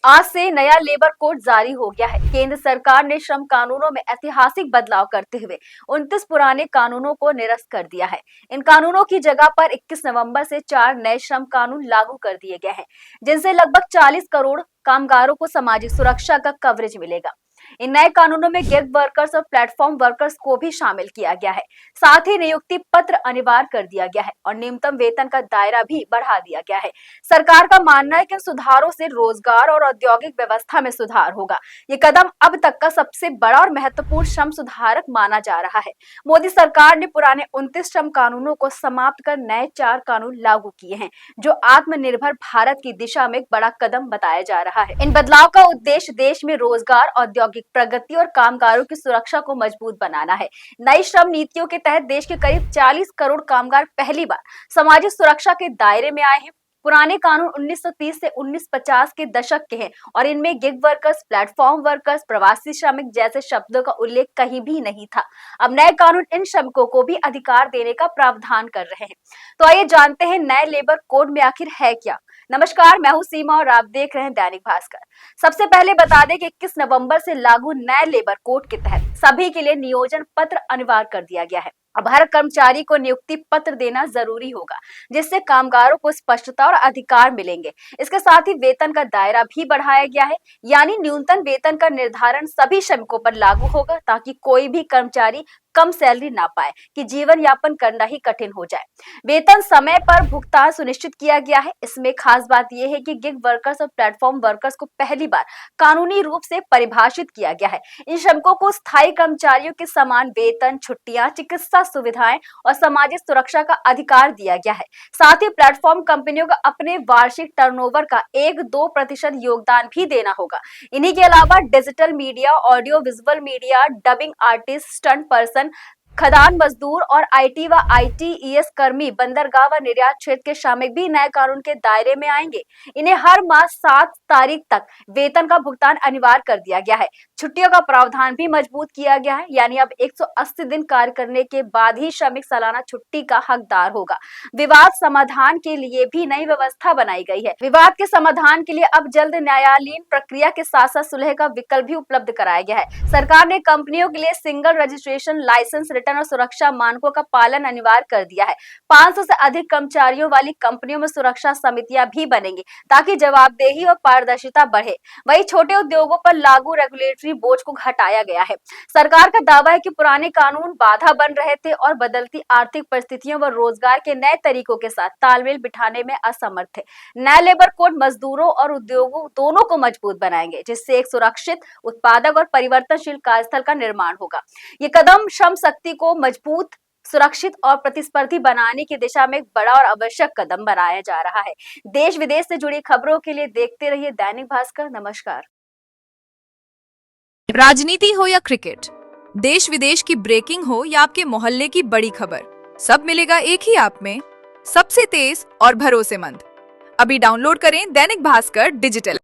आज से नया लेबर कोड जारी हो गया है। केंद्र सरकार ने श्रम कानूनों में ऐतिहासिक बदलाव करते हुए 29 पुराने कानूनों को निरस्त कर दिया है। इन कानूनों की जगह पर 21 नवंबर से 4 नए श्रम कानून लागू कर दिए गए हैं, जिनसे लगभग 40 करोड़ कामगारों को सामाजिक सुरक्षा का कवरेज मिलेगा। इन नए कानूनों में गिग वर्कर्स और प्लेटफॉर्म वर्कर्स को भी शामिल किया गया है। साथ ही नियुक्ति पत्र अनिवार्य कर दिया गया है और न्यूनतम वेतन का दायरा भी बढ़ा दिया गया है। सरकार का मानना है कि इन सुधारों से रोजगार और औद्योगिक व्यवस्था में सुधार होगा। ये कदम अब तक का सबसे बड़ा और महत्वपूर्ण श्रम सुधारक माना जा रहा है। मोदी सरकार ने पुराने 29 श्रम कानूनों को समाप्त कर नए 4 कानून लागू किए हैं, जो आत्मनिर्भर भारत की दिशा में एक बड़ा कदम बताया जा रहा है। इन बदलाव का उद्देश्य देश में रोजगार, औद्योगिक प्रगति और कामगारों की सुरक्षा को मजबूत बनाना है। नई श्रम नीतियों के तहत देश के करीब 40 करोड़ कामगार पहली बार सामाजिक सुरक्षा के दायरे में आए हैं। पुराने कानून 1930 से 1950 के दशक के हैं और इनमें गिग वर्कर्स, प्लेटफॉर्म वर्कर्स, प्रवासी श्रमिक जैसे शब्दों का उल्लेख कहीं भी नहीं था। अब नए कानून इन श्रमिकों को भी अधिकार देने का प्रावधान कर रहे हैं। तो आइए जानते हैं नए लेबर कोड में आखिर है क्या। नमस्कार, मैं हूं सीमा और आप देख रहे हैं दैनिक भास्कर। सबसे पहले बता दें कि 21 नवंबर से लागू नए लेबर कोड के तहत सभी के लिए नियोजन पत्र अनिवार्य कर दिया गया है। अब हर कर्मचारी को नियुक्ति पत्र देना जरूरी होगा, जिससे कामगारों को स्पष्टता और अधिकार मिलेंगे। इसके साथ ही वेतन का दायरा भी बढ़ाया गया है, यानी न्यूनतम वेतन का निर्धारण सभी श्रमिकों पर लागू होगा, ताकि कोई भी कर्मचारी कम सैलरी ना पाए कि जीवन यापन करना ही कठिन हो जाए। वेतन समय पर भुगतान सुनिश्चित किया गया है। इसमें खास बात यह है कि गिग वर्कर्स और प्लेटफॉर्म वर्कर्स को पहली बार कानूनी रूप से परिभाषित किया गया है। इन श्रमिकों को स्थायी कर्मचारियों के समान वेतन, छुट्टियां, चिकित्सा सुविधाएं और सामाजिक सुरक्षा का अधिकार दिया गया है। साथ ही प्लेटफॉर्म कंपनियों को अपने वार्षिक टर्नओवर का 1-2% योगदान भी देना होगा। इन्हीं के अलावा digital media, audio visual media, dubbing artist, stunt person, खदान मजदूर और आईटी व आईटीईएस कर्मी, बंदरगाह व निर्यात क्षेत्र के श्रमिक भी नए कानून के दायरे में आएंगे। इन्हें हर माह 7 तारीख तक वेतन का भुगतान अनिवार्य कर दिया गया है। छुट्टियों का प्रावधान भी मजबूत किया गया है, यानी अब 180 दिन कार्य करने के बाद ही श्रमिक सालाना छुट्टी का हकदार होगा। विवाद समाधान के लिए भी नई व्यवस्था बनाई गई है। विवाद के समाधान के लिए अब जल्द न्यायालयीन प्रक्रिया के साथ साथ सुलह का विकल्प भी उपलब्ध कराया गया है। सरकार ने कंपनियों के लिए सिंगल रजिस्ट्रेशन लाइसेंस, रिटर्न और सुरक्षा मानकों का पालन अनिवार्य कर दिया है। 500 से अधिक कर्मचारियों वाली कंपनियों में सुरक्षा समितियां भी बनेंगी, ताकि जवाबदेही और पारदर्शिता बढ़े। वहीं छोटे उद्योगों पर लागू रेगुलेटरी बोझ को घटाया गया है। सरकार का दावा है कि पुराने कानून बाधा बन रहे थे और बदलती आर्थिक परिस्थितियों व रोजगार के नए तरीकों के साथ तालमेल बिठाने में असमर्थ थे। नया लेबर कोड मजदूरों और उद्योगों दोनों को मजबूत बनाएंगे, जिससे एक सुरक्षित, उत्पादक और परिवर्तनशील कार्यस्थल का निर्माण होगा। ये कदम श्रम शक्ति को मजबूत, सुरक्षित और प्रतिस्पर्धी बनाने की दिशा में एक बड़ा और आवश्यक कदम बनाया जा रहा है। देश विदेश से जुड़ी खबरों के लिए देखते रहिए दैनिक भास्कर। नमस्कार। राजनीति हो या क्रिकेट, देश विदेश की ब्रेकिंग हो या आपके मोहल्ले की बड़ी खबर, सब मिलेगा एक ही ऐप में, सबसे तेज और भरोसेमंद। अभी डाउनलोड करें दैनिक भास्कर डिजिटल।